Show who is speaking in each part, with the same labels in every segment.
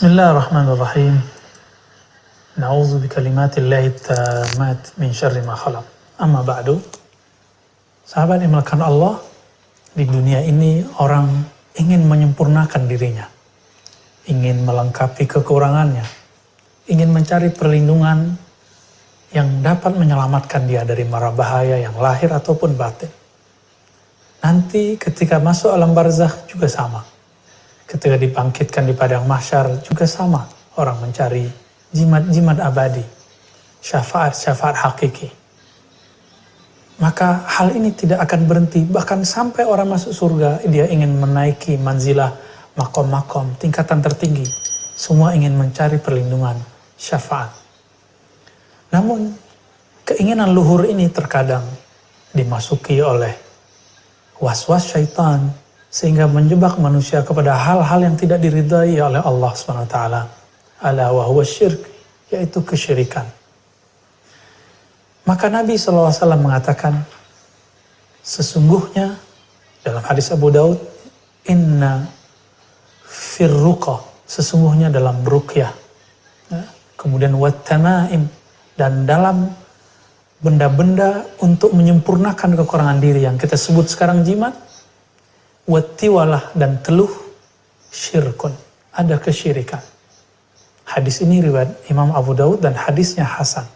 Speaker 1: Bismillahirrahmanirrahim. Na'udzu bikalimatillahi tammat min syarri ma khalaq. Amma ba'du. Sahabat yang dimuliakan Allah, di dunia ini orang ingin menyempurnakan dirinya, ingin melengkapi kekurangannya, ingin mencari perlindungan yang dapat menyelamatkan dia dari mara bahaya yang lahir ataupun batin. Nanti ketika masuk alam barzakh juga sama. Ketika dibangkitkan di padang mahsyar juga sama. Orang mencari jimat-jimat abadi, syafaat-syafaat hakiki. Maka hal ini tidak akan berhenti. Bahkan sampai orang masuk surga, dia ingin menaiki manzilah, makom-makom, tingkatan tertinggi. Semua ingin mencari perlindungan, syafaat. Namun, keinginan luhur ini terkadang dimasuki oleh was-was syaitan, sehingga menjebak manusia kepada hal-hal yang tidak diridai oleh Allah SWT. Ala wa huwa syirk, yaitu kesyirikan. Maka Nabi SAW mengatakan, sesungguhnya dalam hadis Abu Daud, inna firruqa, sesungguhnya dalam ruqyah, kemudian wattamaim, dan dalam benda-benda untuk menyempurnakan kekurangan diri yang kita sebut sekarang jimat, wattiwalah dan teluh, syirkun, ada kesyirikan. Hadis ini riwayat Imam Abu Daud dan hadisnya hasan.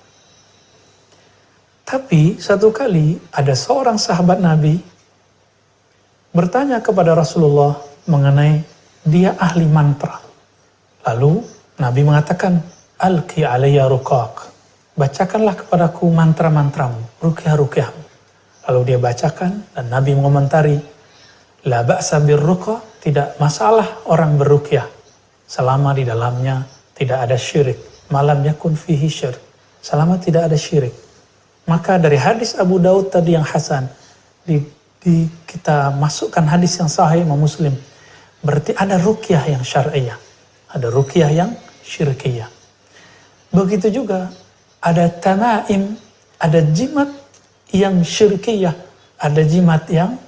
Speaker 1: Tapi satu kali ada seorang sahabat Nabi bertanya kepada Rasulullah mengenai dia ahli mantra. Lalu Nabi mengatakan, alqi alayya ruqaq, bacakanlah kepadaku mantra-mantramu, ruqyah-ruqyahmu. Lalu dia bacakan dan Nabi mengomentari, la ba'sa birruqa, tidak masalah orang berruqyah selama di dalamnya tidak ada syirik. Malam yakun fihi syirik, selama tidak ada syirik. Maka dari hadis Abu Daud tadi yang hasan, kita masukkan hadis yang sahih Imam Muslim. Berarti ada ruqyah yang syar'iyah, ada ruqyah yang syirkiyah. Begitu juga ada tamaim, ada jimat yang syirkiyah, ada jimat yang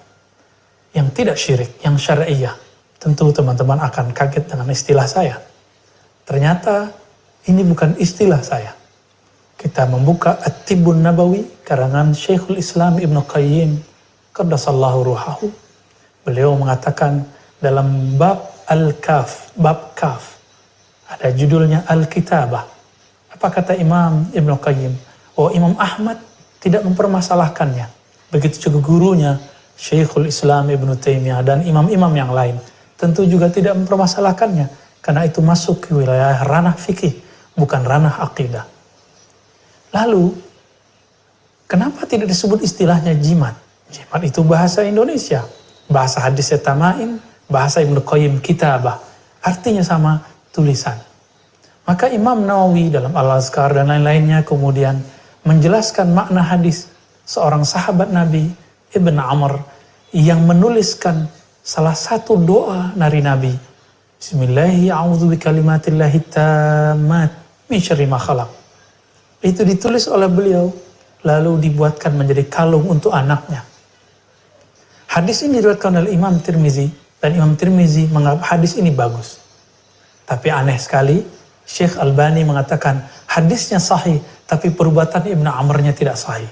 Speaker 1: tidak syirik, yang syar'iyah. Tentu teman-teman akan kaget dengan istilah saya. Ternyata ini bukan istilah saya. Kita membuka At-Tibbun Nabawi karangan Syekhul Islam Ibnu Qayyim qaddasallahu ruhahu. Beliau mengatakan dalam bab Al-Kaf, bab Kaf, ada judulnya Al-Kitabah. Apa kata Imam Ibnu Qayyim? Oh, Imam Ahmad tidak mempermasalahkannya. Begitu juga gurunya Syekhul Islam Ibnu Taimiyah dan imam-imam yang lain tentu juga tidak mempermasalahkannya, karena itu masuk ke wilayah ranah fikih, bukan ranah akidah. Lalu, kenapa tidak disebut istilahnya jimat? Jimat itu bahasa Indonesia, bahasa hadisnya tamaim, bahasa Ibnu Qayyim kitabah, artinya sama, tulisan. Maka Imam Nawawi dalam Al-Azkar dan lain-lainnya kemudian menjelaskan makna hadis seorang sahabat Nabi, Ibn Amr, yang menuliskan salah satu doa dari Nabi. Bismillahi a'udzu bikalimatillahi tammat min syarri ma khalaq. Itu ditulis oleh beliau, lalu dibuatkan menjadi kalung untuk anaknya. Hadis ini diriwayatkan oleh Imam Tirmizi, dan Imam Tirmizi menganggap hadis ini bagus. Tapi aneh sekali, Syekh Albani mengatakan hadisnya sahih, tapi perbuatan Ibn Amrnya tidak sahih.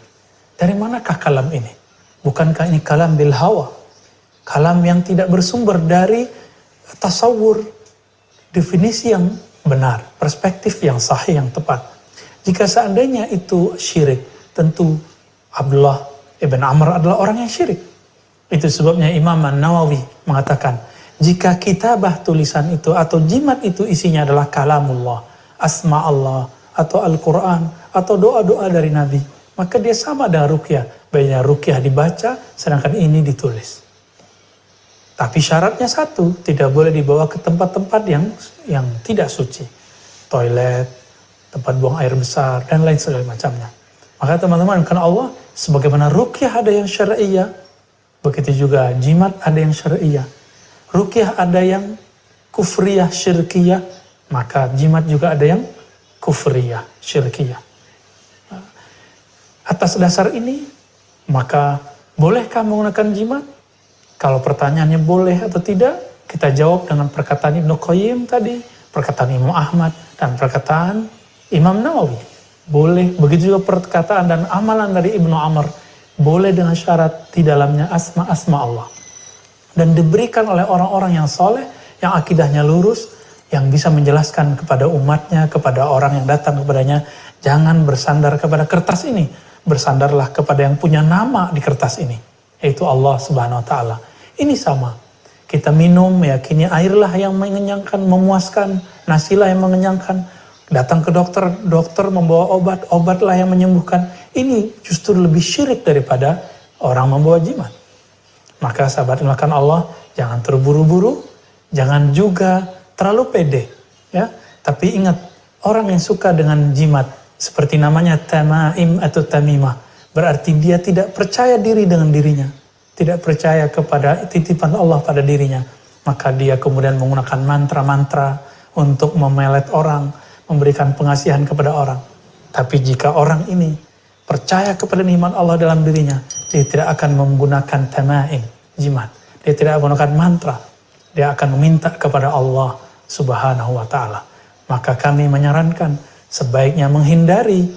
Speaker 1: Dari manakah kalam ini? Bukankah ini kalam bil hawa? Kalam yang tidak bersumber dari tasawur, definisi yang benar, perspektif yang sahih, yang tepat. Jika seandainya itu syirik, tentu Abdullah ibn Amr adalah orang yang syirik. Itu sebabnya Imam An-Nawawi mengatakan, jika kitabah tulisan itu atau jimat itu isinya adalah kalamullah, asma Allah, atau Al-Quran, atau doa-doa dari Nabi, maka dia sama dengan ruqyah. Banyak ruqyah dibaca, sedangkan ini ditulis. Tapi syaratnya satu, tidak boleh dibawa ke tempat-tempat yang tidak suci. Toilet, tempat buang air besar, dan lain segala macamnya. Maka teman-teman, karena Allah, sebagaimana ruqyah ada yang syar'iyah, begitu juga jimat ada yang syar'iyah. Ruqyah ada yang kufriyah, syirkiyah, maka jimat juga ada yang kufriyah, syirkiyah. Atas dasar ini, maka bolehkah menggunakan jimat? Kalau pertanyaannya boleh atau tidak, kita jawab dengan perkataan Ibnu Qayyim tadi, perkataan Imam Ahmad dan perkataan Imam Nawawi. Boleh, begitu juga perkataan dan amalan dari Ibnu Amr, boleh dengan syarat di dalamnya asma-asma Allah. Dan diberikan oleh orang-orang yang soleh, yang akidahnya lurus, yang bisa menjelaskan kepada umatnya, kepada orang yang datang kepadanya, jangan bersandar kepada kertas ini, bersandarlah kepada yang punya nama di kertas ini, yaitu Allah Subhanahu wa Ta'ala. Ini sama. Kita minum, meyakini airlah yang mengenyangkan, memuaskan, nasilah yang mengenyangkan. Datang ke dokter, dokter membawa obat, obatlah yang menyembuhkan. Ini justru lebih syirik daripada orang membawa jimat. Maka sahabat makan Allah, jangan terburu-buru, jangan juga terlalu pede. Ya, tapi ingat, orang yang suka dengan jimat, seperti namanya tamaim atau tamimah, berarti dia tidak percaya diri dengan dirinya. Tidak percaya kepada titipan Allah pada dirinya, maka dia kemudian menggunakan mantra-mantra untuk memelet orang, memberikan pengasihan kepada orang. Tapi jika orang ini percaya kepada nikmat Allah dalam dirinya, dia tidak akan menggunakan tamaim, jimat. Dia tidak menggunakan mantra. Dia akan meminta kepada Allah Subhanahu wa Ta'ala. Maka kami menyarankan sebaiknya menghindari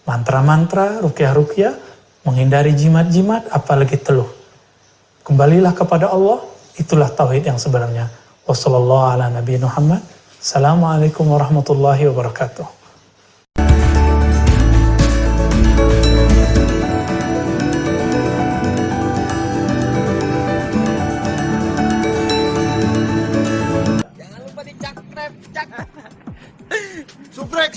Speaker 1: mantra-mantra, ruqyah-ruqyah, menghindari jimat-jimat, apalagi teluh. Kembalilah kepada Allah, itulah tauhid yang sebenarnya. Wassallallahu ala nabiyina Muhammad. Assalamualaikum warahmatullahi wabarakatuh.
Speaker 2: Jangan lupa dicak, cak. Subrek.